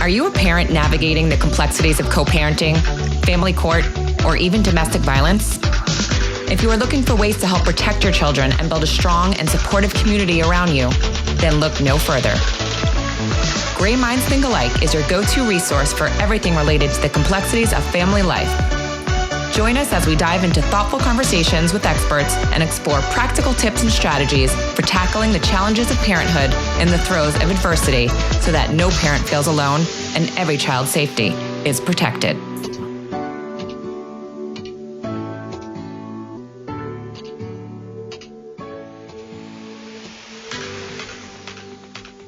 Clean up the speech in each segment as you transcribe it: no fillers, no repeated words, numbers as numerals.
Are you a parent navigating the complexities of co-parenting, family court, or even domestic violence? If you are looking for ways to help protect your children and build a strong and supportive community around you, then look no further. Gray Minds Think Alike is your go-to resource for everything related to the complexities of family life. Join us as we dive into thoughtful conversations with experts and explore practical tips and strategies for tackling the challenges of parenthood in the throes of adversity so that no parent feels alone and every child's safety is protected.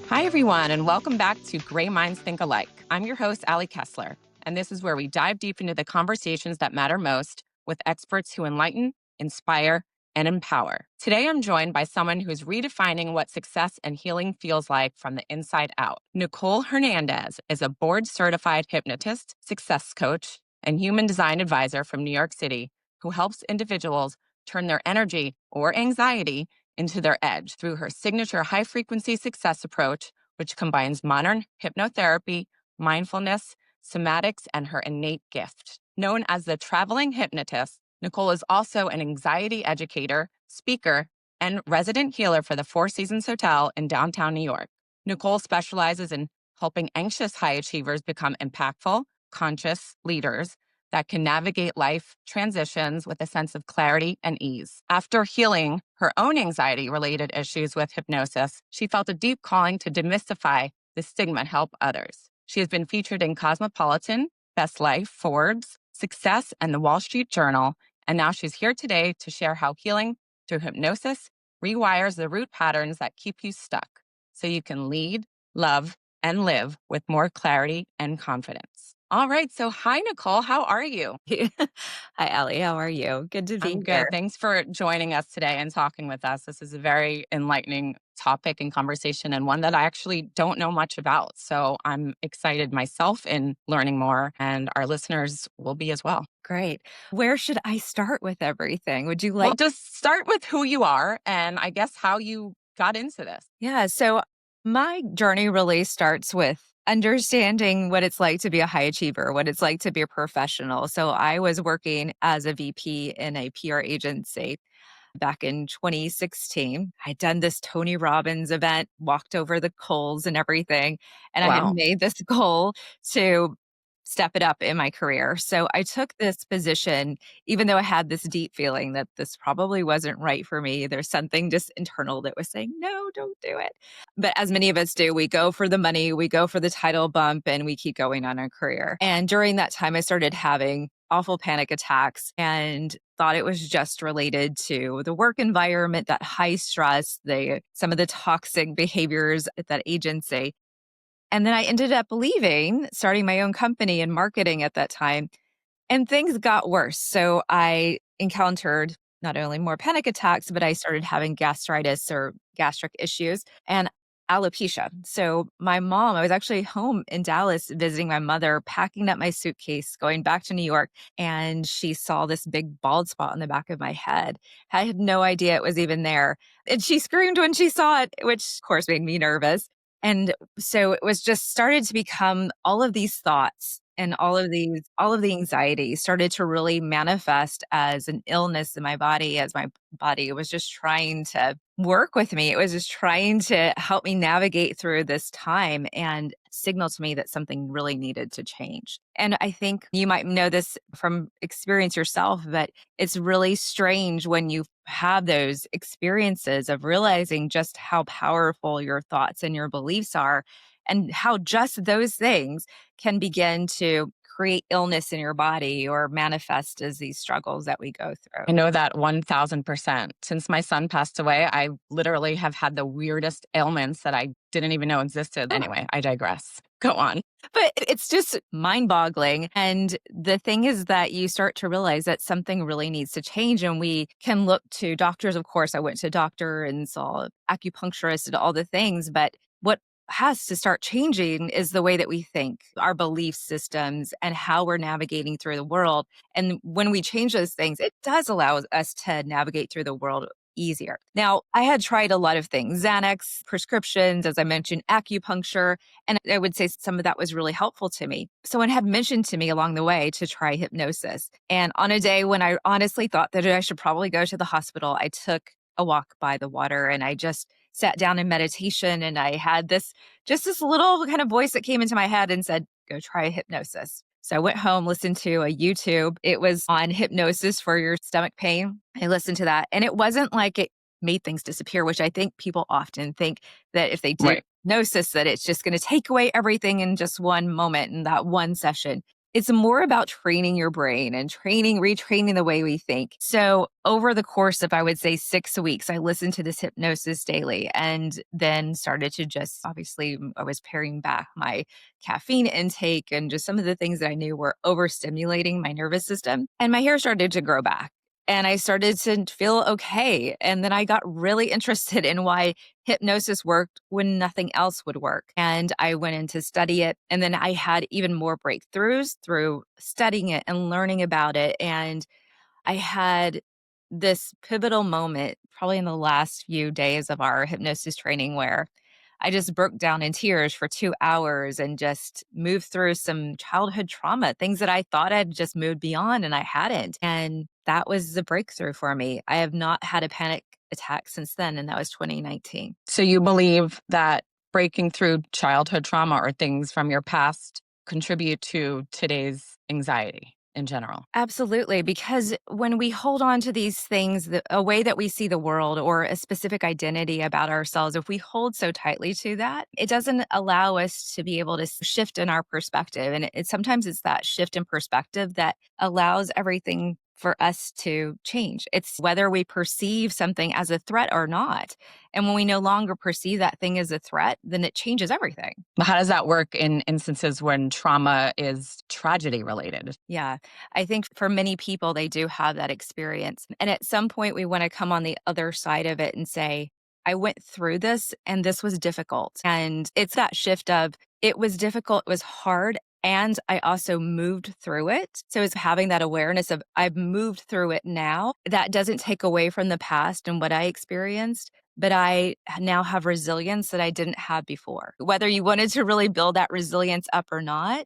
Hi, everyone, and welcome back to Gray Minds Think Alike. I'm your host, Ali Kessler, and this is where we dive deep into the conversations that matter most with experts who enlighten, inspire, and empower. Today, I'm joined by someone who's redefining what success and healing feels like from the inside out. Nicole Hernandez is a board-certified hypnotist, success coach, and human design advisor from New York City who helps individuals turn their energy or anxiety into their edge through her signature high-frequency success approach, which combines modern hypnotherapy, mindfulness, somatics, and her innate gift. Known as the traveling hypnotist, Nicole is also an anxiety educator, speaker, and resident healer for the Four Seasons Hotel in downtown New York. Nicole specializes in helping anxious high achievers become impactful, conscious leaders that can navigate life transitions with a sense of clarity and ease. After healing her own anxiety-related issues with hypnosis, she felt a deep calling to demystify the stigma and help others. She has been featured in Cosmopolitan, Best Life, Forbes, Success, and the Wall Street Journal, and now she's here today to share how healing through hypnosis rewires the root patterns that keep you stuck so you can lead, love, and live with more clarity and confidence. All right, so hi, Nicole. How are you? Hi, Ali. How are you? Good to be I'm here. good. Thanks for joining us today and talking with us. This is a very enlightening topic and conversation, and one that I actually don't know much about. So I'm excited myself in learning more, and our listeners will be as well. Great. Where should I start with everything? Would you Well, like? just start with who you are and I guess how you got into this. Yeah, so my journey really starts with understanding what it's like to be a high achiever, what it's like to be a professional. So I was working as a VP in a PR agency back in 2016. I'd done this Tony Robbins event, walked over the coals and everything, and I had Wow. made this goal to step it up in my career. So I took this position, even though I had this deep feeling that this probably wasn't right for me. There's something just internal that was saying, no, don't do it. But as many of us do, we go for the money, we go for the title bump, and we keep going on our career. And during that time, I started having awful panic attacks and thought it was just related to the work environment, that high stress, some of the toxic behaviors at that agency. And then I ended up leaving, starting my own company and marketing at that time, and things got worse. So I encountered not only more panic attacks, but I started having gastritis or gastric issues and alopecia. So my mom, I was actually home in Dallas visiting my mother, packing up my suitcase, going back to New York, and she saw this big bald spot on the back of my head. I had no idea it was even there. And she screamed when she saw it, which of course made me nervous. And so it was just started to become all of these thoughts and all of the anxiety started to really manifest as an illness in my body, as my body was just trying to work with me. It was just trying to help me navigate through this time and signal to me that something really needed to change. And I think you might know this from experience yourself, but it's really strange when you have those experiences of realizing just how powerful your thoughts and your beliefs are and how just those things can begin to create illness in your body or manifest as these struggles that we go through. I know that 1000%. Since my son passed away, I literally have had the weirdest ailments that I didn't even know existed. Anyway, I digress. Go on. But it's just mind boggling. And the thing is that you start to realize that something really needs to change. And we can look to doctors. Of course, I went to a doctor and saw acupuncturist and all the things. But what has to start changing is the way that we think, our belief systems, and how we're navigating through the world. And when we change those things, it does allow us to navigate through the world easier. Now, I had tried a lot of things, Xanax, prescriptions, as I mentioned, acupuncture, and I would say some of that was really helpful to me. Someone had mentioned to me along the way to try hypnosis. And on a day when I honestly thought that I should probably go to the hospital, I took a walk by the water and I just sat down in meditation, and I had this little kind of voice that came into my head and said, go try hypnosis. So I went home, listened to a YouTube. It was on hypnosis for your stomach pain. I listened to that, and it wasn't like it made things disappear, which I think people often think that if they do Right. hypnosis, that it's just going to take away everything in just one moment in that one session. It's more about training your brain and retraining the way we think. So over the course of, I would say, 6 weeks, I listened to this hypnosis daily and then started to just, obviously, I was paring back my caffeine intake and just some of the things that I knew were overstimulating my nervous system. And my hair started to grow back. And I started to feel okay. And then I got really interested in why hypnosis worked when nothing else would work. And I went in to study it. And then I had even more breakthroughs through studying it and learning about it. And I had this pivotal moment probably in the last few days of our hypnosis training where I just broke down in tears for 2 hours and just moved through some childhood trauma, things that I thought I'd just moved beyond and I hadn't. And that was the breakthrough for me. I have not had a panic attack since then, and that was 2019. So you believe that breaking through childhood trauma or things from your past contribute to today's anxiety in general? Absolutely, because when we hold on to these things, a way that we see the world or a specific identity about ourselves, if we hold so tightly to that, it doesn't allow us to be able to shift in our perspective. And sometimes it's that shift in perspective that allows everything for us to change. It's whether we perceive something as a threat or not. And when we no longer perceive that thing as a threat, then it changes everything. But how does that work in instances when trauma is tragedy related? Yeah, I think for many people, they do have that experience. And at some point, we want to come on the other side of it and say, I went through this and this was difficult. And it's that shift of it was difficult, it was hard. And I also moved through it. So it's having that awareness of I've moved through it now. That doesn't take away from the past and what I experienced, but I now have resilience that I didn't have before. Whether you wanted to really build that resilience up or not,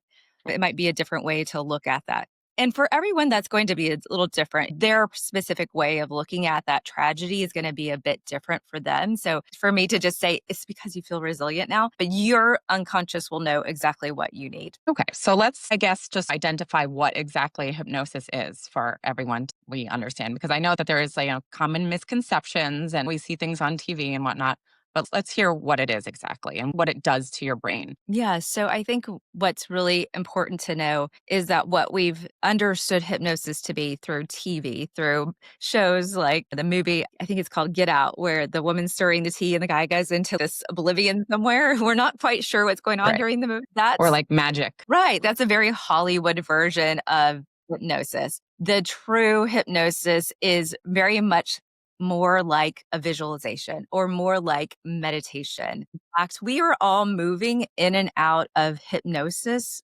it might be a different way to look at that. And for everyone, that's going to be a little different. Their specific way of looking at that tragedy is going to be a bit different for them. So for me to just say, it's because you feel resilient now, but your unconscious will know exactly what you need. Okay, so let's, I guess, just identify what exactly hypnosis is for everyone we understand, because I know that there is common misconceptions and we see things on TV and whatnot, but let's hear what it is exactly and what it does to your brain. Yeah. So I think what's really important to know is that what we've understood hypnosis to be through TV, through shows like the movie, I think it's called Get Out, where the woman's stirring the tea and the guy goes into this oblivion somewhere. We're not quite sure what's going on Right. during the movie. Or That's like magic. right. That's a very Hollywood version of hypnosis. The true hypnosis is very much more like a visualization or more like meditation. In fact, we are all moving in and out of hypnosis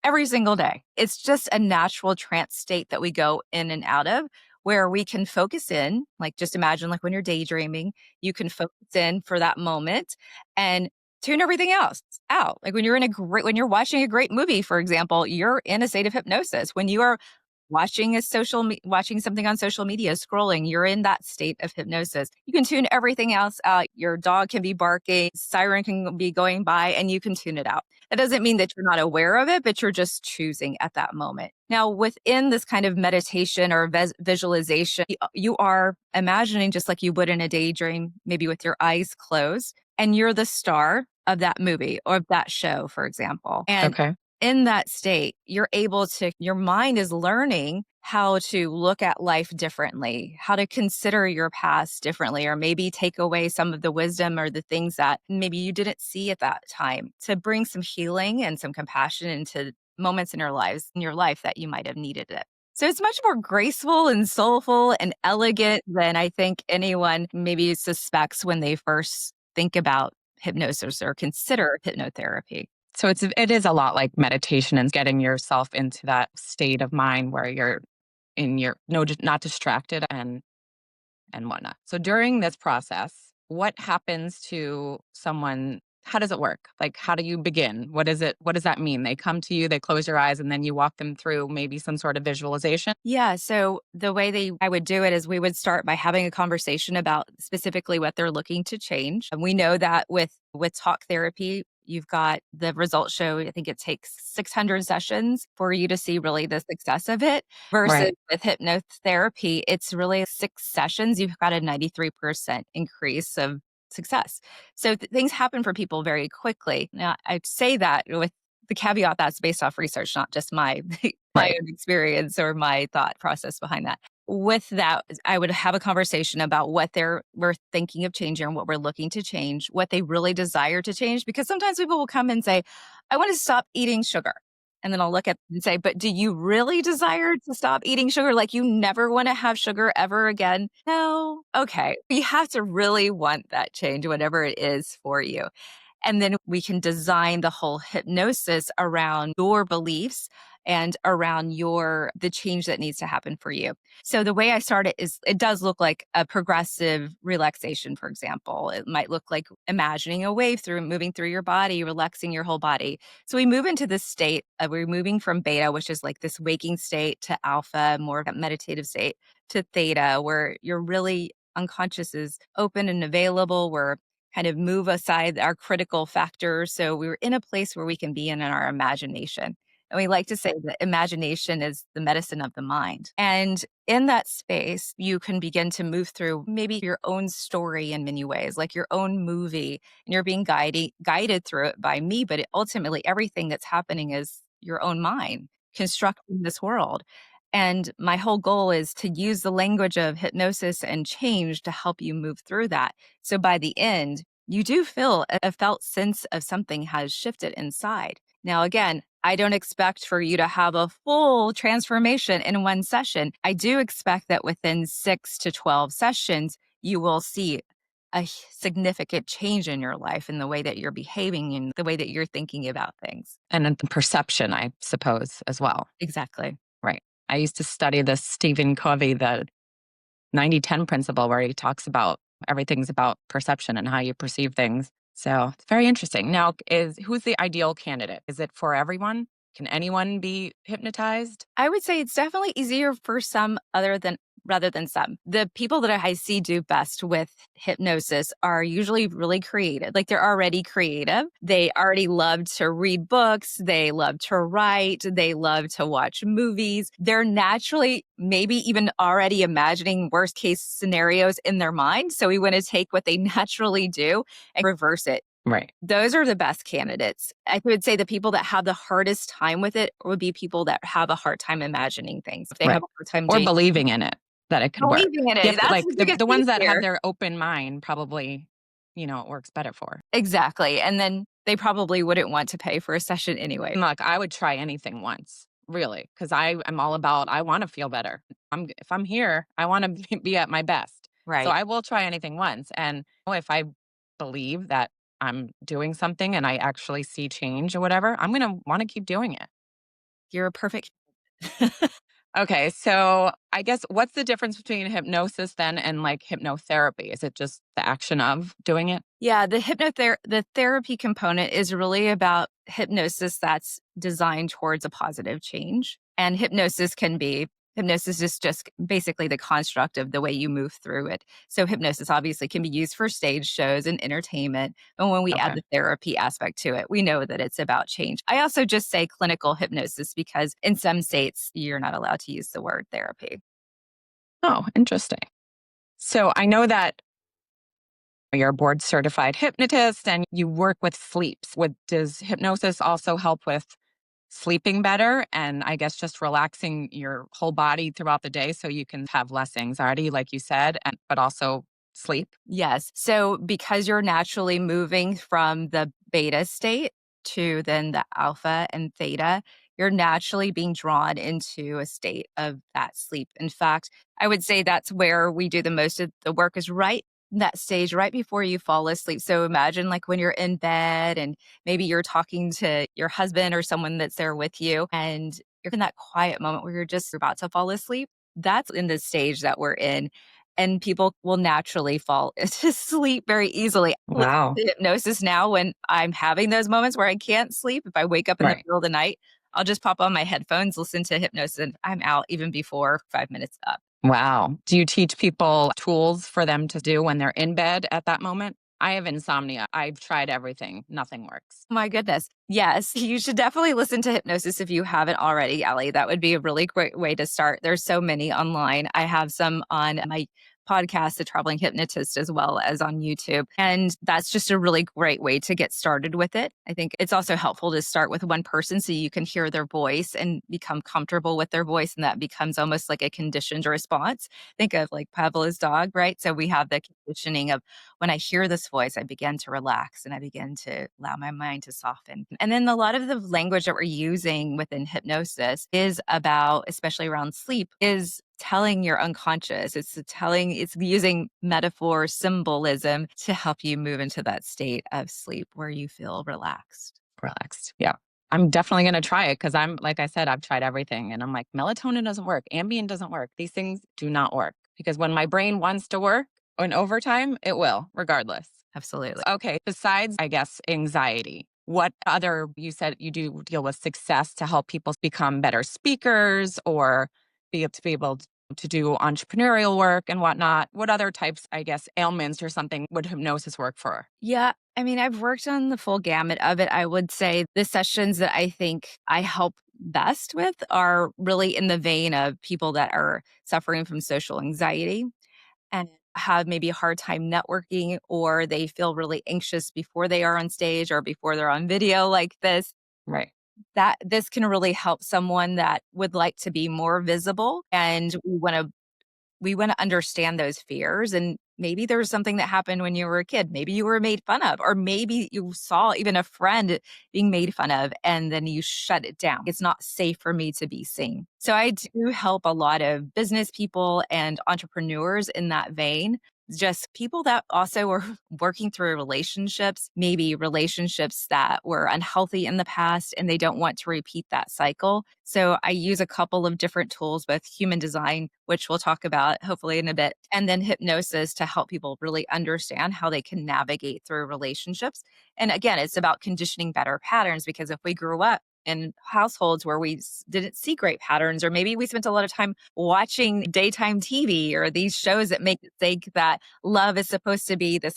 every single day. It's just a natural trance state that we go in and out of where we can focus in, like just imagine like when you're daydreaming, you can focus in for that moment and tune everything else out. Like when when you're watching a great movie, for example, you're in a state of hypnosis. When you are watching something on social media, scrolling, you're in that state of hypnosis. You can tune everything else out. Your dog can be barking, siren can be going by, and you can tune it out. That doesn't mean that you're not aware of it, but you're just choosing at that moment. Now, within this kind of meditation or visualization, you are imagining just like you would in a daydream, maybe with your eyes closed, and you're the star of that movie or of that show, for example. And Okay. in that state, your mind is learning how to look at life differently, how to consider your past differently, or maybe take away some of the wisdom or the things that maybe you didn't see at that time to bring some healing and some compassion into moments in your life that you might have needed it. So it's much more graceful and soulful and elegant than I think anyone maybe suspects when they first think about hypnosis or consider hypnotherapy. So it is a lot like meditation and getting yourself into that state of mind where you're not distracted and and whatnot. So during this process, what happens to someone? How does it work? Like, how do you begin? What is it? What does that mean? They come to you, they close your eyes, and then you walk them through maybe some sort of visualization? Yeah. So the way I would do it is we would start by having a conversation about specifically what they're looking to change. And we know that with talk therapy, you've got the results show, I think it takes 600 sessions for you to see really the success of it versus Right. with hypnotherapy, it's really 6 sessions. You've got a 93% increase of success. So things happen for people very quickly. Now, I'd say that with the caveat that's based off research, not just my my Right. own experience or my thought process behind that. With that, I would have a conversation about what we're thinking of changing and what we're looking to change, what they really desire to change. Because sometimes people will come and say, I want to stop eating sugar. And then I'll look at them and say, but do you really desire to stop eating sugar? Like you never want to have sugar ever again? No. Okay. You have to really want that change, whatever it is for you. And then we can design the whole hypnosis around your beliefs and around the change that needs to happen for you. So the way I start it is it does look like a progressive relaxation, for example. It might look like imagining a wave moving through your body, relaxing your whole body. So we move into this state of we're moving from beta, which is like this waking state, to alpha, more of a meditative state, to theta, where you're really unconscious is open and available. We're kind of move aside our critical factors. So we're in a place where we can be in our imagination. And we like to say that imagination is the medicine of the mind. And in that space, you can begin to move through maybe your own story in many ways, like your own movie, and you're being guided through it by me. But ultimately, everything that's happening is your own mind constructing this world. And my whole goal is to use the language of hypnosis and change to help you move through that. So by the end, you do feel a felt sense of something has shifted inside. Now, again, I don't expect for you to have a full transformation in one session. I do expect that within 6 to 12 sessions, you will see a significant change in your life in the way that you're behaving and the way that you're thinking about things. And then the perception, I suppose, as well. Exactly. Right. I used to study this Stephen Covey, the 90-10 principle, where he talks about everything's about perception and how you perceive things. So it's very interesting. Now, who's the ideal candidate? Is it for everyone? Can anyone be hypnotized? I would say it's definitely easier for some rather than some. The people that I see do best with hypnosis are usually really creative. Like they're already creative. They already love to read books. They love to write. They love to watch movies. They're naturally maybe even already imagining worst case scenarios in their mind. So we want to take what they naturally do and reverse it. Right. Those are the best candidates. I would say the people that have the hardest time with it would be people that have a hard time imagining things. If they Right. have a hard time Or believing in it, that it could work. believing in You it, have to, that's like, the the biggest piece ones that have here. their open mind probably, it works better for. Exactly. And then they probably wouldn't want to pay for a session anyway. Look, I would try anything once, really, because I am all about, I want to feel better. If I'm here, I want to be at my best. So Right. I will try anything once. And if I believe that I'm doing something and I actually see change or whatever, I'm going to want to keep doing it. You're a perfect. Okay, so I guess what's the difference between hypnosis then and like hypnotherapy? Is it just the action of doing it? Yeah, the therapy component is really about hypnosis that's designed towards a positive change. And hypnosis is just basically the construct of the way you move through it. So hypnosis obviously can be used for stage shows and entertainment. And when we add Okay. the therapy aspect to it, we know that it's about change. I also just say clinical hypnosis because in some states you're not allowed to use the word therapy. Oh, interesting. So I know that you're a board certified hypnotist and you work with sleeps. Does hypnosis also help with sleeping better and I guess just relaxing your whole body throughout the day so you can have less anxiety, like you said, but also sleep? Yes. So because you're naturally moving from the beta state to then the alpha and theta, you're naturally being drawn into a state of that sleep. In fact, I would say that's where we do the most of the work is right in that stage right before you fall asleep. So imagine like when you're in bed and maybe you're talking to your husband or someone that's there with you and you're in that quiet moment where you're about to fall asleep. That's in the stage that we're in. and people will naturally fall to sleep very easily. I listen Wow. to hypnosis now when I'm having those moments where I can't sleep. If I wake up in the Right. middle of the night, I'll just pop on my headphones, listen to hypnosis, and I'm out even before 5 minutes up. Wow. Do you teach people tools for them to do when they're in bed at that moment? I have insomnia. I've tried everything. Nothing works. My goodness. Yes, you should definitely listen to hypnosis if you haven't already, Ali. That would be a really great way to start. There's so many online. I have some on my podcast, The Traveling Hypnotist, as well as on YouTube. And that's just a really great way to get started with it. I think it's also helpful to start with one person so you can hear their voice and become comfortable with their voice. And that becomes almost like a conditioned response. Think of like Pavlov's dog, right? So we have the conditioning of when I hear this voice, I begin to relax and I begin to allow my mind to soften. And then a lot of the language that we're using within hypnosis is about, especially around sleep, is telling your unconscious. It's using metaphor, symbolism to help you move into that state of sleep where you feel relaxed. Relaxed. Yeah. I'm definitely going to try it because like I said, I've tried everything and I'm like, melatonin doesn't work. Ambien doesn't work. These things do not work because when my brain wants to work in overtime, it will, regardless. Absolutely. Okay. Besides, I guess, anxiety, what other, you said you do deal with success to help people become better speakers or be able to do entrepreneurial work and whatnot. What other types, I guess, ailments or something would hypnosis work for? Yeah. I mean, I've worked on the full gamut of it. I would say the sessions that I think I help best with are really in the vein of people that are suffering from social anxiety and have maybe a hard time networking, or they feel really anxious before they are on stage or before they're on video like this. Right. That this can really help someone that would like to be more visible, and we want to understand those fears. And maybe there's something that happened when you were a kid. Maybe you were made fun of, or maybe you saw even a friend being made fun of and then you shut it down. It's not safe for me to be seen. So I do help a lot of business people and entrepreneurs in that vein. Just people that also are working through relationships, maybe relationships that were unhealthy in the past and they don't want to repeat that cycle. So I use a couple of different tools, both human design, which we'll talk about hopefully in a bit, and then hypnosis to help people really understand how they can navigate through relationships. And again, it's about conditioning better patterns because if we grew up in households where we didn't see great patterns, or maybe we spent a lot of time watching daytime TV or these shows that make us think that love is supposed to be the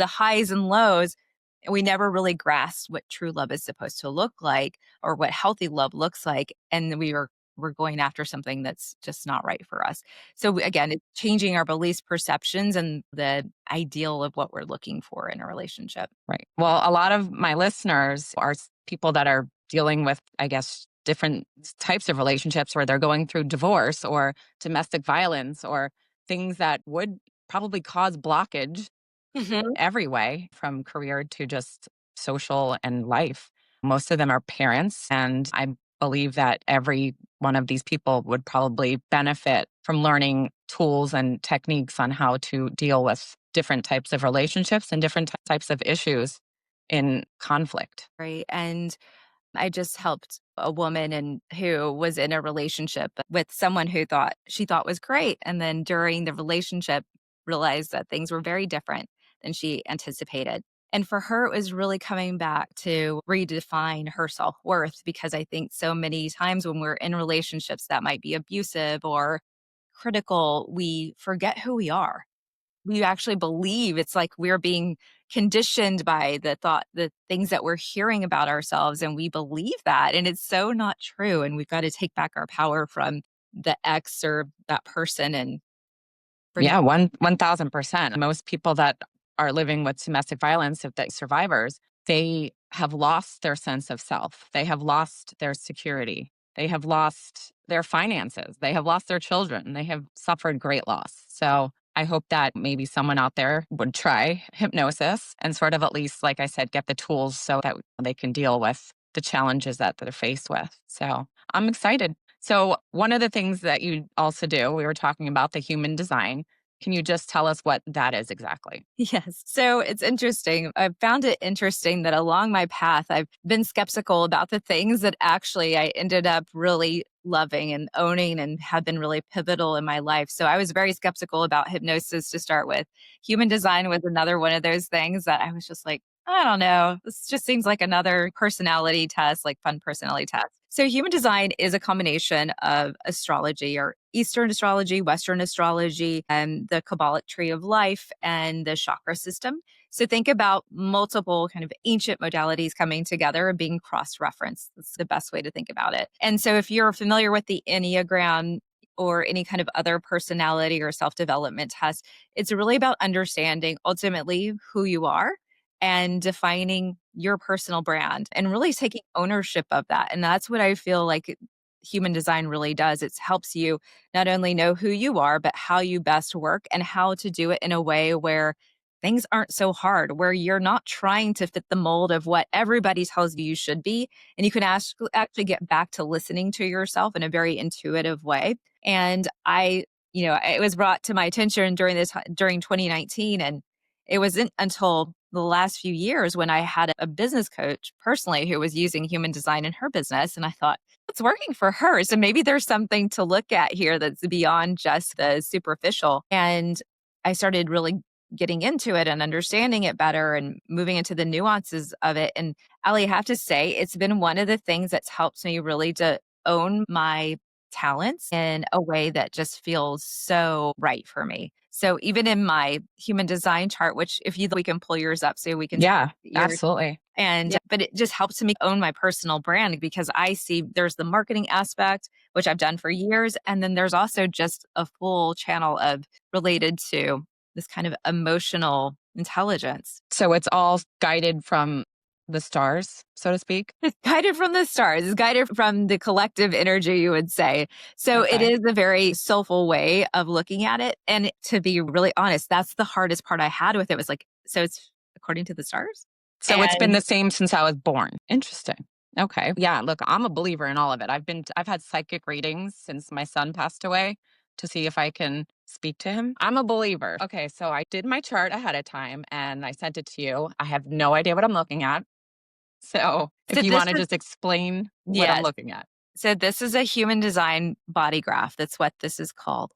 highs and lows. And we never really grasped what true love is supposed to look like or what healthy love looks like. And we're going after something that's just not right for us. So again, it's changing our beliefs, perceptions, and the ideal of what we're looking for in a relationship. Right. Well, a lot of my listeners are people that are dealing with, I guess, different types of relationships where they're going through divorce or domestic violence or things that would probably cause blockage Mhm. every way from career to just social and life. Most of them are parents. And I believe that every one of these people would probably benefit from learning tools and techniques on how to deal with different types of relationships and different types of issues in conflict. Right. And I just helped a woman and who was in a relationship with someone who she thought was great. And then during the relationship, realized that things were very different than she anticipated. And for her, it was really coming back to redefine her self worth because I think so many times when we're in relationships that might be abusive or critical, we forget who we are. We actually believe it's like we're being conditioned by the things that we're hearing about ourselves, and we believe that, and it's so not true, and we've got to take back our power from the ex or that person and bring it. Yeah, 1,000%. Most people that are living with domestic violence, if they survivors, they have lost their sense of self. They have lost their security. They have lost their finances. They have lost their children. They have suffered great loss. So I hope that maybe someone out there would try hypnosis and sort of at least, like I said, get the tools so that they can deal with the challenges that they're faced with. So I'm excited. So, one of the things that you also do, we were talking about the human design. Can you just tell us what that is exactly? Yes. So it's interesting. I found it interesting that along my path, I've been skeptical about the things that actually I ended up really loving and owning and have been really pivotal in my life. So I was very skeptical about hypnosis to start with. Human design was another one of those things that I was just like, I don't know. This just seems like another personality test, like fun personality test. So human design is a combination of astrology or Eastern astrology, Western astrology, and the Kabbalic tree of life and the chakra system. So think about multiple kind of ancient modalities coming together and being cross-referenced. That's the best way to think about it. And so if you're familiar with the Enneagram or any kind of other personality or self-development test, it's really about understanding ultimately who you are and defining your personal brand and really taking ownership of that. And that's what I feel like human design really does. It helps you not only know who you are, but how you best work and how to do it in a way where things aren't so hard, where you're not trying to fit the mold of what everybody tells you should be. And you can actually get back to listening to yourself in a very intuitive way. And it was brought to my attention during 2019. And it wasn't until the last few years when I had a business coach personally who was using human design in her business. And I thought, it's working for her. So maybe there's something to look at here that's beyond just the superficial. And I started really getting into it and understanding it better and moving into the nuances of it. And Ali, I have to say, it's been one of the things that's helped me really to own my talents in a way that just feels so right for me. So even in my human design chart, which we can pull yours up so we can Yeah, see yours. absolutely. But it just helps me own my personal brand because I see there's the marketing aspect, which I've done for years. And then there's also just a full channel of related to this kind of emotional intelligence. So it's all guided from the stars, so to speak. It's guided from the stars. It's guided from the collective energy, you would say. So it Okay. is a very soulful way of looking at it. And to be really honest, that's the hardest part I had with it was like, so it's according to the stars? So it's been the same since I was born. Interesting. Okay. Yeah, look, I'm a believer in all of it. I've had psychic readings since my son passed away to see if I can speak to him. I'm a believer. Okay, so I did my chart ahead of time and I sent it to you. I have no idea what I'm looking at. So if you this want to is, just explain what I'm yes. looking at. So this is a human design body graph. That's what this is called.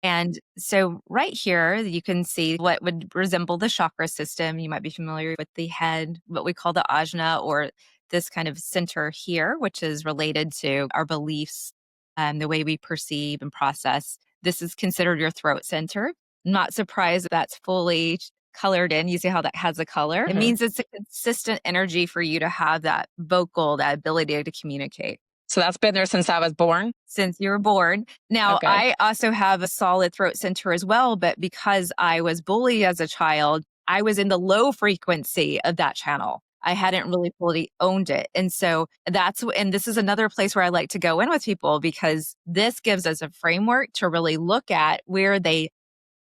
And so right here, you can see what would resemble the chakra system. You might be familiar with the head, what we call the ajna, or this kind of center here, which is related to our beliefs and the way we perceive and process. This is considered your throat center. Not surprised that's fully colored in. You see how that has a color? It means it's a consistent energy for you to have that that ability to communicate. So that's been there since I was born? Since you were born. Now, Okay. I also have a solid throat center as well, but because I was bullied as a child, I was in the low frequency of that channel. I hadn't really fully owned it. And so and this is another place where I like to go in with people because this gives us a framework to really look at where they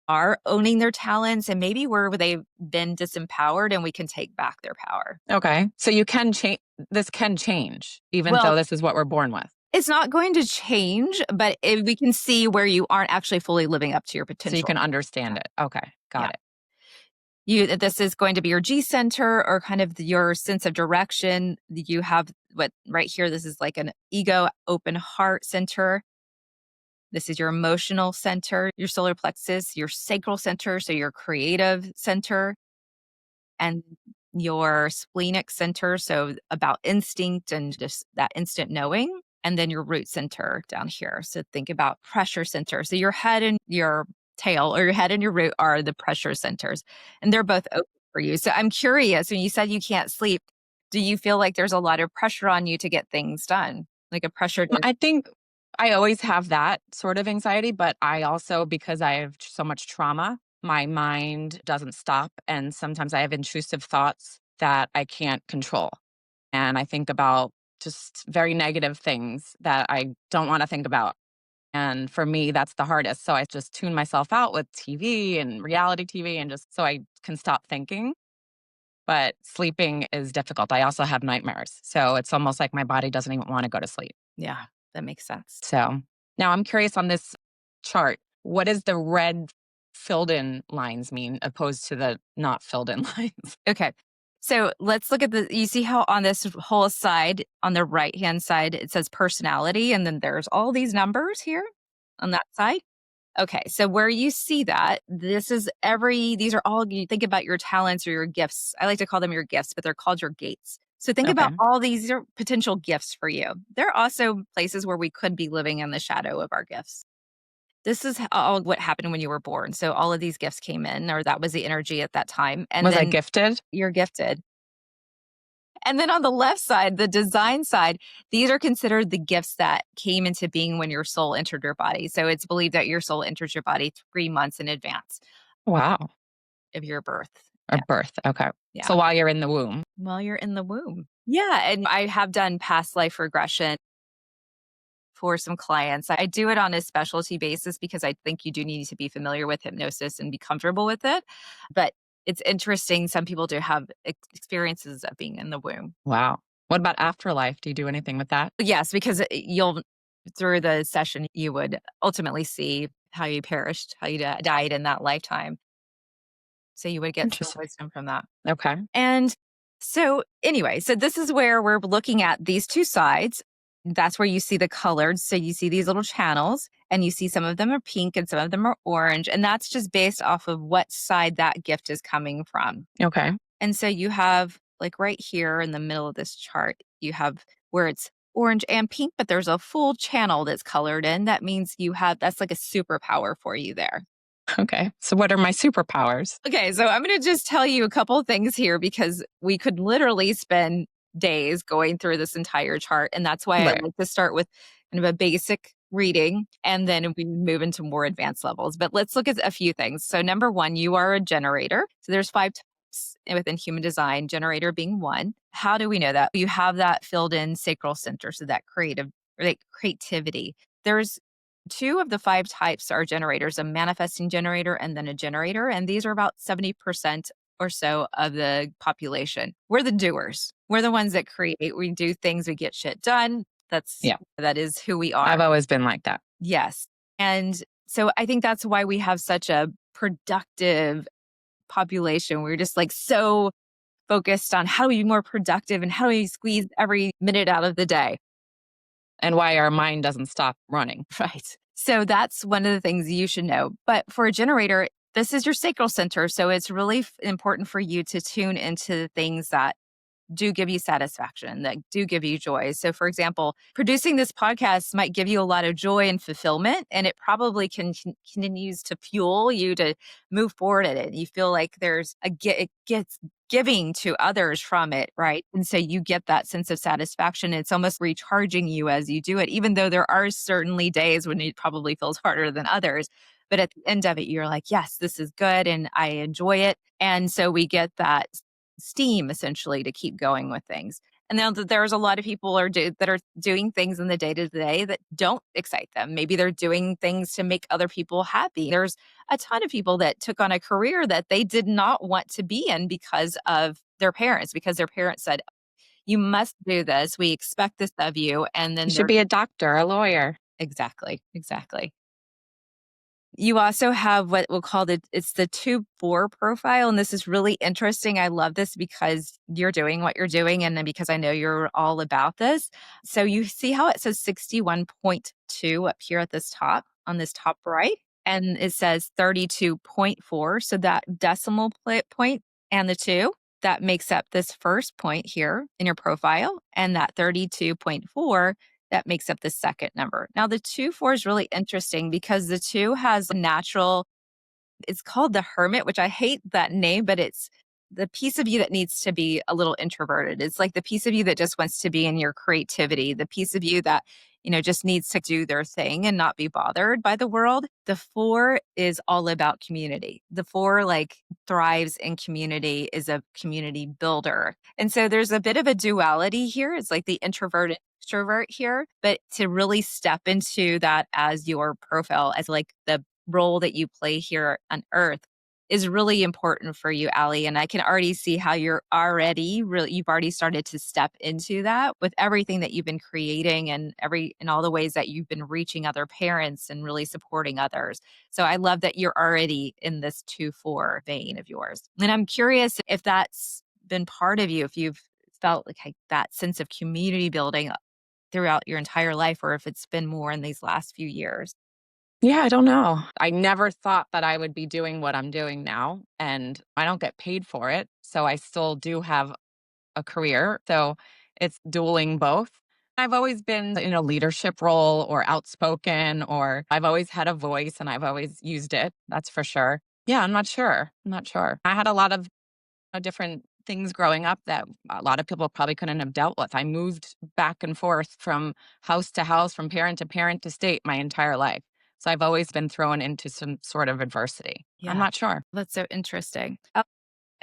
are owning their talents and maybe where they've been disempowered and we can take back their power. Okay. So you can change, this can change, even though this is what we're born with. It's not going to change, but we can see where you aren't actually fully living up to your potential. So you can understand it. Okay. Got it. This is going to be your G center or kind of your sense of direction. You have what right here, this is like an ego open heart center. This is your emotional center, your solar plexus, your sacral center, so your creative center, and your splenic center, so about instinct and just that instant knowing, and then your root center down here. So think about pressure center. So your head and your tail, or your head and your root, are the pressure centers, and they're both open for you. So I'm curious, when you said you can't sleep, do you feel like there's a lot of pressure on you to get things done? Like a pressure to I think I always have that sort of anxiety, but I also, because I have so much trauma, my mind doesn't stop. And sometimes I have intrusive thoughts that I can't control. And I think about just very negative things that I don't want to think about. And for me, that's the hardest. So I just tune myself out with TV and reality TV and just so I can stop thinking. But sleeping is difficult. I also have nightmares. So it's almost like my body doesn't even want to go to sleep. Yeah, that makes sense. So now I'm curious on this chart, what does the red filled in lines mean opposed to the not filled in lines? Okay. So let's look at you see how on this whole side, on the right-hand side, it says personality, and then there's all these numbers here on that side? Okay, so where you see that, these are all, you think about your talents or your gifts. I like to call them your gifts, but they're called your gates. So think Okay. about all these are potential gifts for you. There are also places where we could be living in the shadow of our gifts. This is all what happened when you were born. So all of these gifts came in, or that was the energy at that time. And Was I then gifted? you're gifted. And then on the left side, the design side, these are considered the gifts that came into being when your soul entered your body. So it's believed that your soul enters your body 3 months in advance Wow. of your birth. Or Yeah. birth. Okay. Yeah. So while you're in the womb. While you're in the womb. Yeah. And I have done past life regression for some clients. I do it on a specialty basis because I think you do need to be familiar with hypnosis and be comfortable with it. But it's interesting. Some people do have experiences of being in the womb. Wow. What about afterlife? Do you do anything with that? Yes, because you'll through the session, you would ultimately see how you perished, how you died in that lifetime. So you would get some Interesting. wisdom from that. Okay. And so, anyway, so this is where we're looking at these two sides. That's where you see the colored. So you see these little channels, and you see some of them are pink and some of them are orange. And that's just based off of what side that gift is coming from. Okay. And so you have, like, right here in the middle of this chart, you have where it's orange and pink, but there's a full channel that's colored in. That means that's like a superpower for you there. Okay. So what are my superpowers? Okay, so I'm going to just tell you a couple of things here because we could literally spend days going through this entire chart. And that's why I Right. like to start with kind of a basic reading and then we move into more advanced levels. But let's look at a few things. So, number one, you are a generator. So, there's 5 types within human design, generator being one. How do we know that? You have that filled in sacral center. So, that creativity. There's 2 of the 5 types are generators, a manifesting generator and then a generator. And these are about 70% or so of the population. We're the doers. We're the ones that create. We do things, we get shit done. That is who we are. I've always been like that. Yes. And so I think that's why we have such a productive population. We're just like so focused on how do we be more productive and how do we squeeze every minute out of the day. And why our mind doesn't stop running. Right. So that's one of the things you should know. But for a generator, this is your sacral center. So it's really important for you to tune into the things that do give you satisfaction, that do give you joy. So, for example, producing this podcast might give you a lot of joy and fulfillment, and it probably continues to fuel you to move forward at it. You feel like it gets giving to others from it, right? And so you get that sense of satisfaction. It's almost recharging you as you do it, even though there are certainly days when it probably feels harder than others. But at the end of it, you're like, yes, this is good and I enjoy it. And so we get that steam essentially to keep going with things. And now that there's a lot of people that are doing things in the day to day that don't excite them. Maybe they're doing things to make other people happy. There's a ton of people that took on a career that they did not want to be in because of their parents, because their parents said, you must do this. We expect this of you. And then You should be a doctor, a lawyer. Exactly. You also have what we'll call it's the 2-4 profile. And this is really interesting. I love this because you're doing what you're doing. And then because I know you're all about this. So you see how it says 61.2 up here at this top, on this top right. And it says 32.4. So that decimal point and the 2, that makes up this first point here in your profile. And that 32.4, that makes up the second number. Now, the 2-4 is really interesting because the 2 has it's called the hermit, which I hate that name, but it's the piece of you that needs to be a little introverted. It's like the piece of you that just wants to be in your creativity, the piece of you that, just needs to do their thing and not be bothered by the world. The 4 is all about community. The 4 thrives in community, is a community builder. And so there's a bit of a duality here. It's like the introverted extrovert here, but to really step into that as your profile, as like the role that you play here on earth is really important for you, Ali. And I can already see how you've already started to step into that with everything that you've been creating and all the ways that you've been reaching other parents and really supporting others. So I love that you're already in this 2-4 vein of yours. And I'm curious if that's been part of you, if you've felt like that sense of community building throughout your entire life, or if it's been more in these last few years. Yeah, I don't know. I never thought that I would be doing what I'm doing now, and I don't get paid for it. So I still do have a career. So it's dueling both. I've always been in a leadership role or outspoken, or I've always had a voice and I've always used it. That's for sure. Yeah, I'm not sure. I'm not sure. I had a lot of different things growing up that a lot of people probably couldn't have dealt with. I moved back and forth from house to house, from parent to parent to state my entire life. So I've always been thrown into some sort of adversity. I'm Yeah, not sure. that's so interesting.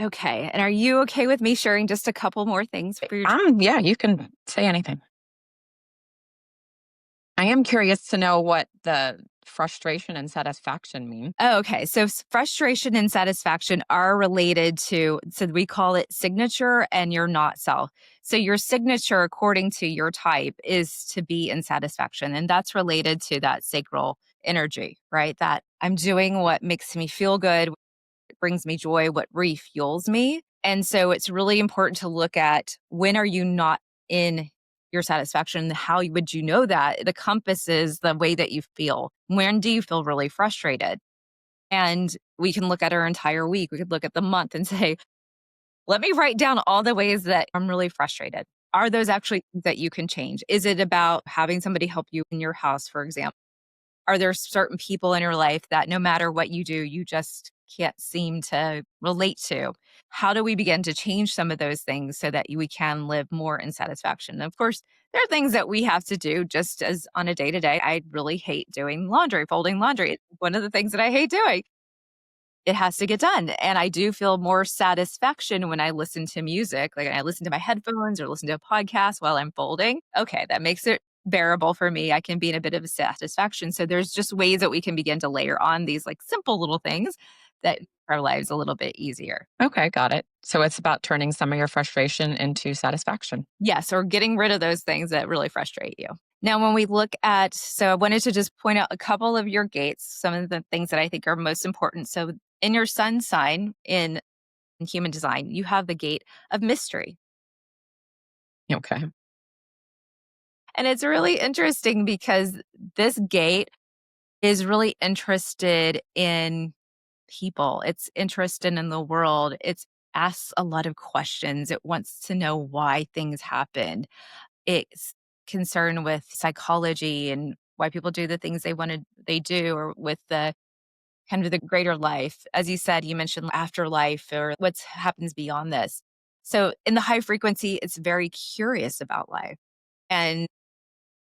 Okay. And are you okay with me sharing just a couple more things for your Yeah, you can say anything. I am curious to know what the frustration and satisfaction mean. Oh, okay. So frustration and satisfaction are related to, so we call it signature and your not self. So your signature, according to your type, is to be in satisfaction. And that's related to that sacral energy, right? That I'm doing what makes me feel good, what brings me joy, what refuels me. And so it's really important to look at, when are you not in your satisfaction? How would you know that? The compass is the way that you feel. When do you feel really frustrated? And we can look at our entire week. We could look at the month and say, let me write down all the ways that I'm really frustrated. Are those actually things that you can change? Is it about having somebody help you in your house, for example? Are there certain people in your life that no matter what you do, you just can't seem to relate to? How do we begin to change some of those things so that we can live more in satisfaction? And of course, there are things that we have to do just as on a day to day. I really hate doing laundry, folding laundry. It's one of the things that I hate doing. It has to get done. And I do feel more satisfaction when I listen to music, like I listen to my headphones or listen to a podcast while I'm folding. Okay, that makes it bearable for me. I can be in a bit of a satisfaction. So there's just ways that we can begin to layer on these like simple little things that make our lives a little bit easier. Okay, got it. So it's about turning some of your frustration into satisfaction. Yes, or getting rid of those things that really frustrate you. Now, when we look at, so I wanted to just point out a couple of your gates, some of the things that I think are most important. So in your sun sign in human design, you have the gate of mystery. Okay. And it's really interesting because this gate is really interested in people. It's interested in the world. It's asks a lot of questions. It wants to know why things happened. It's concerned with psychology and why people do the things they do, or with the kind of the greater life. As you said, you mentioned afterlife or what happens beyond this. So in the high frequency, it's very curious about life. And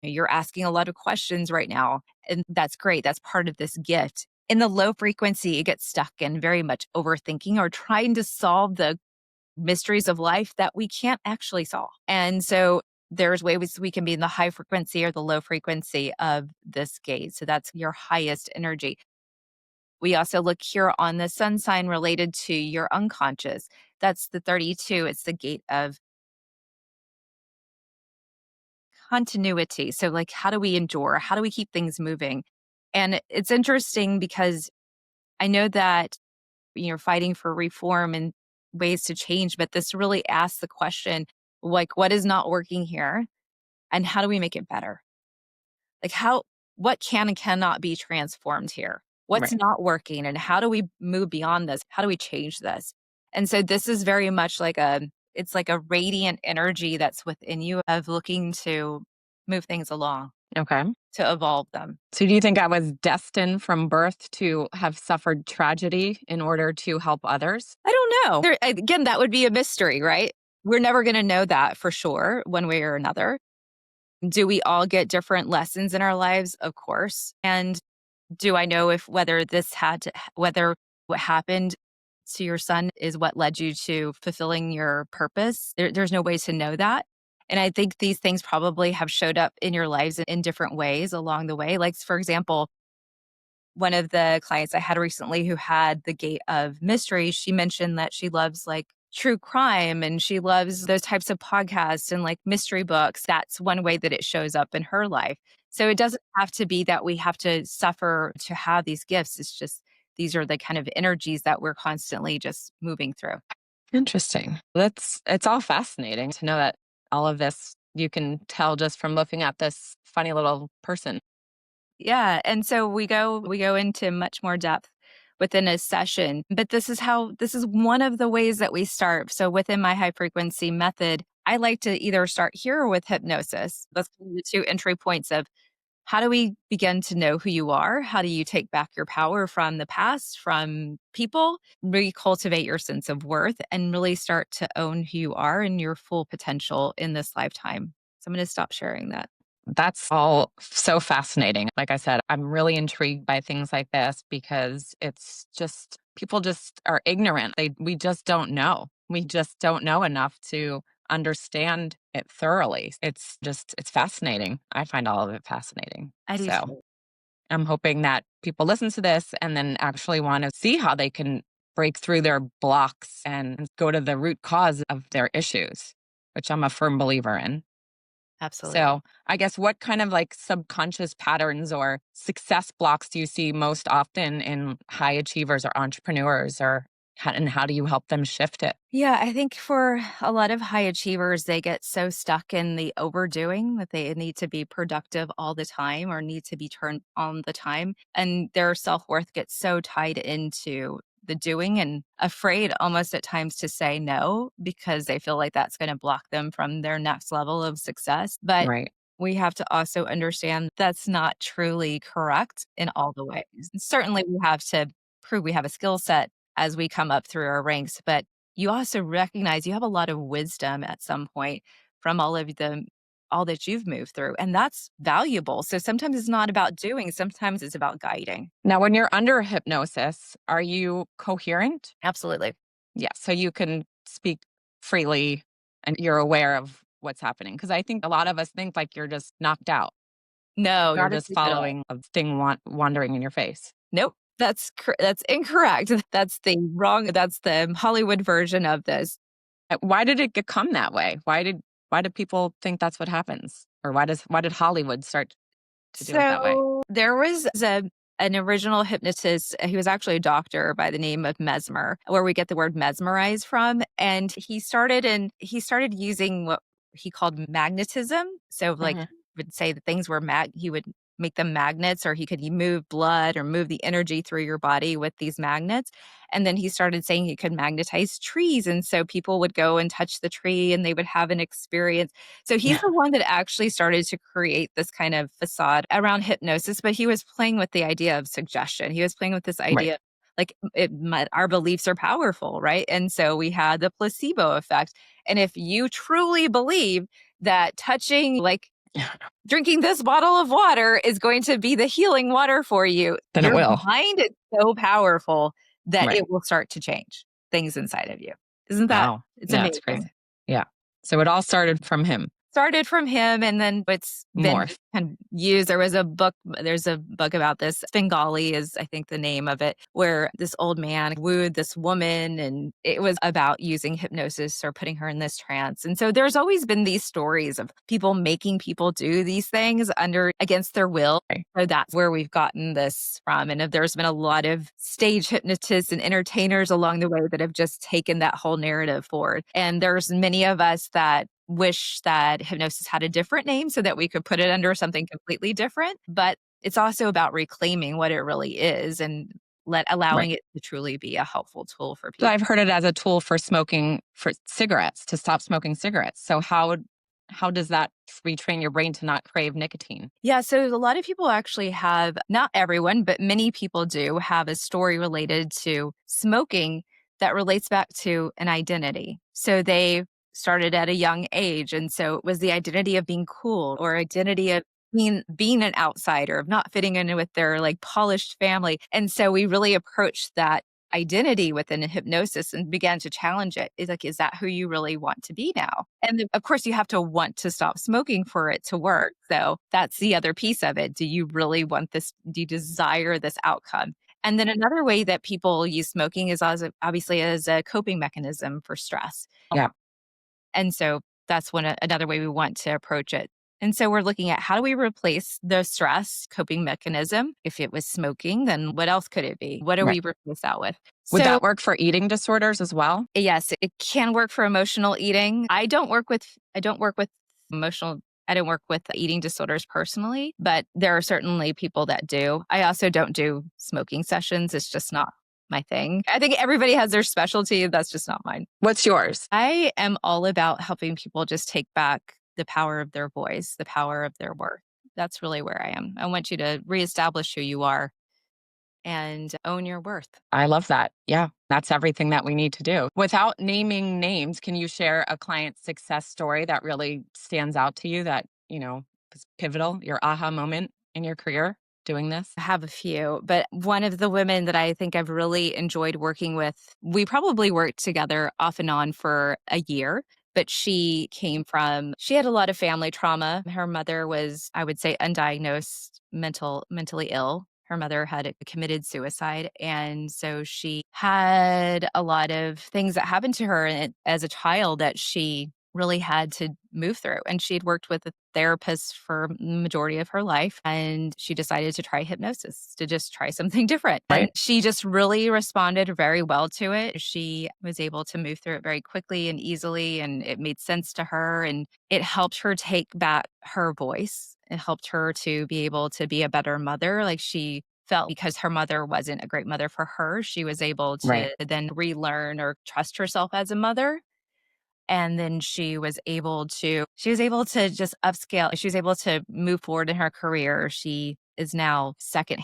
you're asking a lot of questions right now. And that's great. That's part of this gift. In the low frequency, it gets stuck in very much overthinking or trying to solve the mysteries of life that we can't actually solve. And so there's ways we can be in the high frequency or the low frequency of this gate. So that's your highest energy. We also look here on the sun sign related to your unconscious. That's the 32. It's the gate of continuity. So, like, how do we endure? How do we keep things moving? And it's interesting because I know that you're fighting for reform and ways to change, but this really asks the question, like, what is not working here? And how do we make it better? Like, what can and cannot be transformed here? What's Right. not working? And how do we move beyond this? How do we change this? And so this is very much like it's like a radiant energy that's within you of looking to move things along, Okay. to evolve them. So do you think I was destined from birth to have suffered tragedy in order to help others? I don't know. Again, that would be a mystery, right? We're never going to know that for sure, one way or another. Do we all get different lessons in our lives? Of course. And do I know if whether what happened to your son is what led you to fulfilling your purpose? There's no way to know that. And I think these things probably have showed up in your lives in different ways along the way. Like, for example, one of the clients I had recently who had the gate of mystery, she mentioned that she loves like true crime and she loves those types of podcasts and like mystery books. That's one way that it shows up in her life. So it doesn't have to be that we have to suffer to have these gifts. It's just these are the kind of energies that we're constantly just moving through. Interesting. It's all fascinating to know that all of this you can tell just from looking at this funny little person. Yeah, and so we go into much more depth within a session, but this is one of the ways that we start. So within my high frequency method, I like to either start here with hypnosis. That's kind of the two entry points of how do we begin to know who you are? How do you take back your power from the past, from people, recultivate your sense of worth, and really start to own who you are and your full potential in this lifetime? So I'm going to stop sharing that. That's all so fascinating. Like I said, I'm really intrigued by things like this because it's just people just are ignorant. We just don't know. We just don't know enough to understand it thoroughly. It's fascinating. I find all of it fascinating. I do So too. I'm hoping that people listen to this and then actually want to see how they can break through their blocks and go to the root cause of their issues, which I'm a firm believer in. Absolutely. So, I guess what kind of like subconscious patterns or success blocks do you see most often in high achievers or entrepreneurs, and how do you help them shift it? Yeah, I think for a lot of high achievers, they get so stuck in the overdoing that they need to be productive all the time or need to be turned on the time. And their self worth gets so tied into the doing and afraid almost at times to say no because they feel like that's going to block them from their next level of success. But Right. we have to also understand that's not truly correct in all the ways. And certainly, we have to prove we have a skill set as we come up through our ranks, but you also recognize you have a lot of wisdom at some point from all that you've moved through, and that's valuable. So sometimes it's not about doing, sometimes it's about guiding. Now, when you're under hypnosis, are you coherent? Absolutely. Yeah, so you can speak freely and you're aware of what's happening. Because I think a lot of us think like you're just knocked out. No, You're not at just all. following a thing wandering in your face. Nope. That's incorrect. That's the Hollywood version of this. Why did it become that way? Why did people think that's what happens? Or why did Hollywood start to do it that way? So there was an original hypnotist. He was actually a doctor by the name of Mesmer, where we get the word mesmerize from. And he started using what he called magnetism. So like Mhm. he would say that things were he would make them magnets, or he could move blood or move the energy through your body with these magnets. And then he started saying he could magnetize trees. And so people would go and touch the tree and they would have an experience. So he's the one that actually started to create this kind of facade around hypnosis, but he was playing with the idea of suggestion. He was playing with this Right. idea our beliefs are powerful, right? And so we had the placebo effect. And if you truly believe that touching, like drinking this bottle of water is going to be the healing water for you, Then it your will. mind is so powerful that Right. it will start to change things inside of you. Isn't that? Wow. It's Yeah, it's amazing. crazy. Yeah. So it all started from him. Started from him, and then it's been Morph. kind of used. There's a book about this. Bengali is, I think, the name of it, where this old man wooed this woman, and it was about using hypnosis or putting her in this trance. And so there's always been these stories of people making people do these things against their will. Right. So that's where we've gotten this from. And there's been a lot of stage hypnotists and entertainers along the way that have just taken that whole narrative forward. And there's many of us that wish that hypnosis had a different name so that we could put it under something completely different. But it's also about reclaiming what it really is and allowing Right. it to truly be a helpful tool for So people. I've heard it as a tool for cigarettes, to stop smoking cigarettes. So how does that retrain your brain to not crave nicotine? Yeah, so a lot of people actually have, not everyone, but many people do have a story related to smoking that relates back to an identity. So they started at a young age. And so it was the identity of being cool or identity of being an outsider, of not fitting in with their like polished family. And so we really approached that identity within hypnosis and began to challenge it. Is like, is that who you really want to be now? And then, of course, you have to want to stop smoking for it to work. So that's the other piece of it. Do you really want this? Do you desire this outcome? And then another way that people use smoking is obviously as a coping mechanism for stress. Yeah. And so that's another way we want to approach it. And so we're looking at how do we replace the stress coping mechanism? If it was smoking, then what else could it be? What do Right. we replace that with? Would So that work for eating disorders as well? yes, it can work for emotional eating. I don't work with emotional I don't work with eating disorders personally, but there are certainly people that do. I also don't do smoking sessions. It's just not my thing. I think everybody has their specialty. That's just not mine. What's yours? I am all about helping people just take back the power of their voice, the power of their worth. That's really where I am. I want you to reestablish who you are and own your worth. I love that. Yeah, that's everything that we need to do. Without naming names, can you share a client success story that really stands out to you that, was pivotal, your aha moment in your career doing this? I have a few, but one of the women that I think I've really enjoyed working with, we probably worked together off and on for a year. But she had a lot of family trauma. Her mother was, I would say, undiagnosed mentally ill. Her mother had committed suicide. And so she had a lot of things that happened to her as a child that she really had to move through. And she'd worked with a therapist for the majority of her life. And she decided to try hypnosis, to just try something different. And Right. she just really responded very well to it. She was able to move through it very quickly and easily. And it made sense to her. And it helped her take back her voice. It helped her to be able to be a better mother. Like she felt because her mother wasn't a great mother for her, she was able Right. to then relearn or trust herself as a mother. And then she was able to just upscale. She was able to move forward in her career. She is now second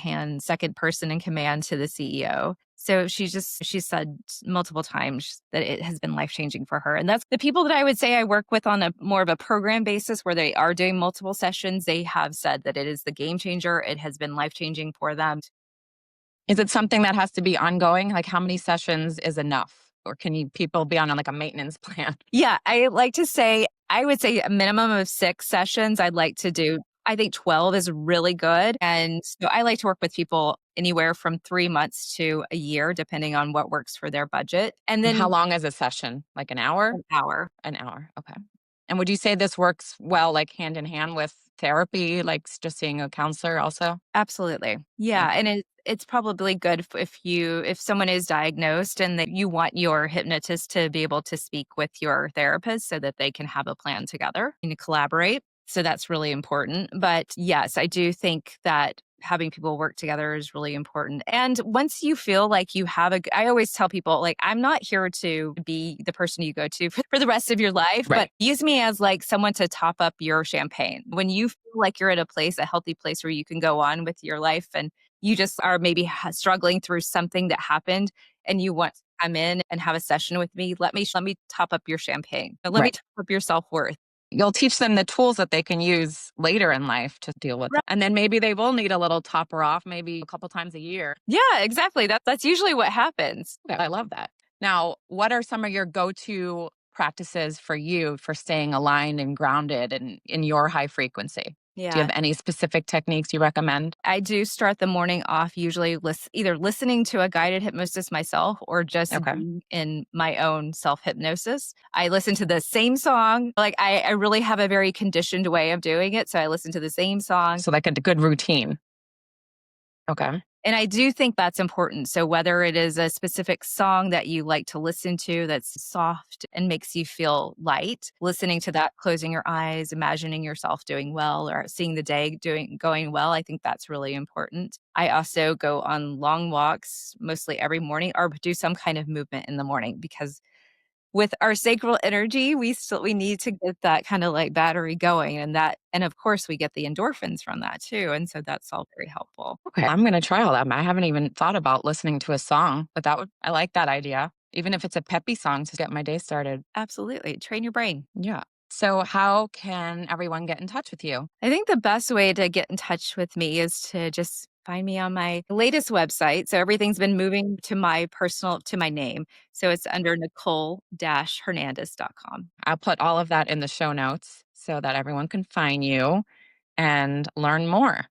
person in command to the CEO. So she said multiple times that it has been life-changing for her. And that's the people that I would say I work with on a more of a program basis where they are doing multiple sessions. They have said that it is the game changer. It has been life-changing for them. Is it something that has to be ongoing? Like how many sessions is enough? Or can people be on like a maintenance plan? Yeah, I would say a minimum of 6 sessions I'd like to do. I think 12 is really good. And so I like to work with people anywhere from 3 months to a year, depending on what works for their budget. And And how then long is a session? Like an hour? an hour. An hour. Okay. And would you say this works well, like hand in hand with therapy, like just seeing a counselor also? Absolutely. Yeah. Yeah, and it's probably good if someone is diagnosed and that you want your hypnotist to be able to speak with your therapist so that they can have a plan together and collaborate. So that's really important. But yes, I do think that having people work together is really important. And once you feel like I always tell people, like, I'm not here to be the person you go to for the rest of your life, but Right. use me as like someone to top up your champagne. When you feel like you're at a healthy place where you can go on with your life and you just are maybe struggling through something that happened and you want to come in and have a session with me, let me top up your champagne. Let me Right. top up your self-worth. You'll teach them the tools that they can use later in life to deal with it. And then maybe they will need a little topper off, maybe a couple times a year. Yeah, exactly. That's usually what happens. I love that. Now, what are some of your go-to practices for you for staying aligned and grounded and in your high frequency? Do you Yeah. have any specific techniques you recommend? I do start the morning off usually either listening to a guided hypnosis myself or just Okay. being in my own self hypnosis. I listen to the same song. Like I really have a very conditioned way of doing it. So I listen to the same song. So like a good routine. Okay. And I do think that's important. So whether it is a specific song that you like to listen to that's soft and makes you feel light, listening to that, closing your eyes, imagining yourself doing well or seeing the day going well, I think that's really important. I also go on long walks mostly every morning or do some kind of movement in the morning because with our sacral energy, we need to get that kind of like battery going and of course we get the endorphins from that too. And so that's all very helpful. Okay. I'm going to try all that. I haven't even thought about listening to a song, but I like that idea. Even if it's a peppy song to get my day started. Absolutely. Train your brain. Yeah. So how can everyone get in touch with you? I think the best way to get in touch with me is to just find me on my latest website. So everything's been moving to my name. So it's under Nicole-Hernandez.com. I'll put all of that in the show notes so that everyone can find you and learn more.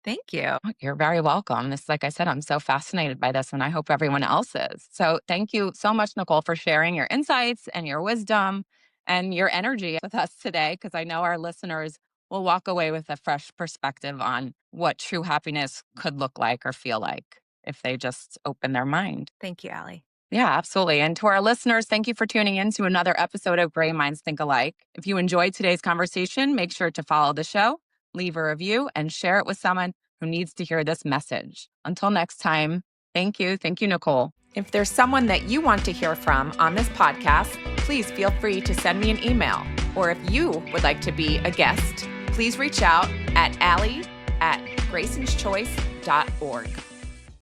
Thank you. Oh, you're very welcome. Like I said, I'm so fascinated by this, and I hope everyone else is. So thank you so much, Nicole, for sharing your insights and your wisdom and your energy with us today, because I know our listeners will walk away with a fresh perspective on what true happiness could look like or feel like if they just open their mind. Thank you, Ali. Yeah, absolutely. And to our listeners, thank you for tuning in to another episode of Gray Minds Think Alike. If you enjoyed today's conversation, make sure to follow the show, leave a review, and share it with someone who needs to hear this message. Until next time, thank you. Thank you, Nicole. If there's someone that you want to hear from on this podcast, please feel free to send me an email. Or if you would like to be a guest, please reach out at Ali@graysonschoice.org.